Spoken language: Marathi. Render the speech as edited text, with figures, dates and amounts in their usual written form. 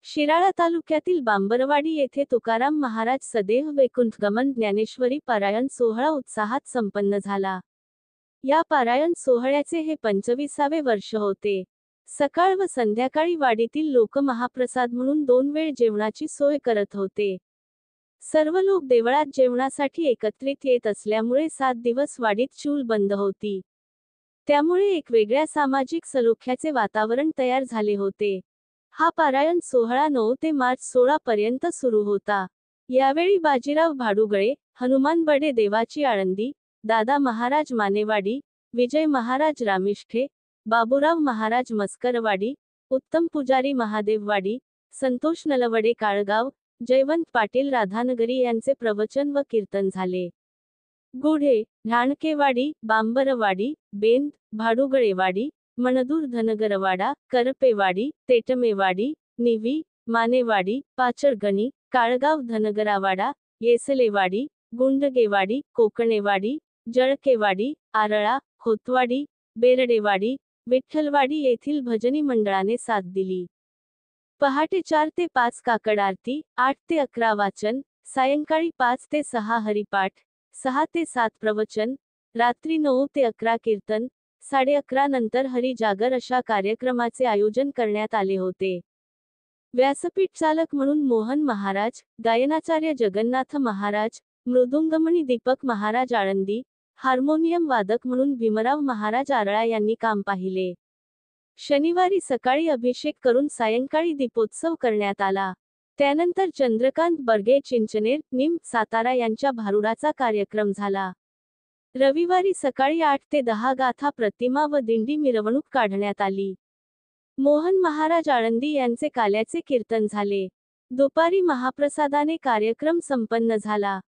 शिराळा तालुक्यातील बांबरवाडी येथे तुकाराम महाराज सदेह वैकुंठगमन ज्ञानेश्वरी पारायण सोहळा उत्साहात संपन्न झाला। या पारायण सोहळ्याचे हे 25वे वर्ष होते। सकाळ व संध्याकाळी वाडीतील लोक महाप्रसाद म्हणून 2 वेळ जेवणाची सोय करत होते। सर्व लोक देवळात जेवणासाठी एकत्रित येत असल्यामुळे 7 दिवस वाडीत चूल बंद होती। त्यामुळे एक वेगळ्या सामाजिक सलोख्याचे वातावरण तयार झाले होते। हा पारायण सोहळा 9 ते मार्च 16 पर्यंत सुरू होता। यावेळी बाजीराव भाडुगळे, हनुमान बडे देवाची आळंदी, दादा महाराज मानेवाडी, विजय महाराज रामिष्ठे, बाबूराव महाराज मस्करवाडी, उत्तम पुजारी महादेववाडी, संतोष नलवडे काळगाव, जयवंत पाटील राधानगरी यांचे प्रवचन व कीर्तन झाले। गुढे, ढाणकेवाडी, बांबरवाडी, बेंद, भाडुगळेवाडी, मणदूर धनगरवाडा, करपेवाडी, तेटमेवाडी, निवी, मानेवाडी, पाचडगणी, काळगाव धनगरावाडा, येसलेवाडी, गुंडगेवाडी, कोकणेवाडी, जळकेवाडी, आरळा, खोतवाडी, बेरडेवाडी, विठ्ठलवाडी येथील भजनी मंडळाने साथ दिली। पहाटे 4 ते 5 काकड आरती, 8 ते 11 वाचन, सायंकाळी 5 ते 6 हरिपाठ, 6 ते 7 प्रवचन, रात्री 9 ते 11 कीर्तन, 11:30 नंतर हरी जागर अशा कार्यक्रमाचे आयोजन करण्यात आले होते। व्यासपीठ चालक म्हणून मोहन महाराज, गायनाचार्य जगन्नाथ महाराज, मृदुंगमणी दीपक महाराज आळंदी, हार्मोनियम वादक म्हणून भीमराव महाराज आरळा यांनी काम पाहिले। शनिवारी सकाळी अभिषेक करून सायंकाळी दीपोत्सव करण्यात आला। त्यानंतर चंद्रकांत बर्गे चिंचनेर, निम, सातारा यांच्या भारुडाचा कार्यक्रम झाला। रविवारी सकाळी 8 ते 10 गाथा प्रतिमा व दिंडी मिरवणूक काढण्यात आली। मोहन महाराज आळंदी यांचे काल्याचे कीर्तन झाले। दुपारी महाप्रसादाने कार्यक्रम संपन्न झाला।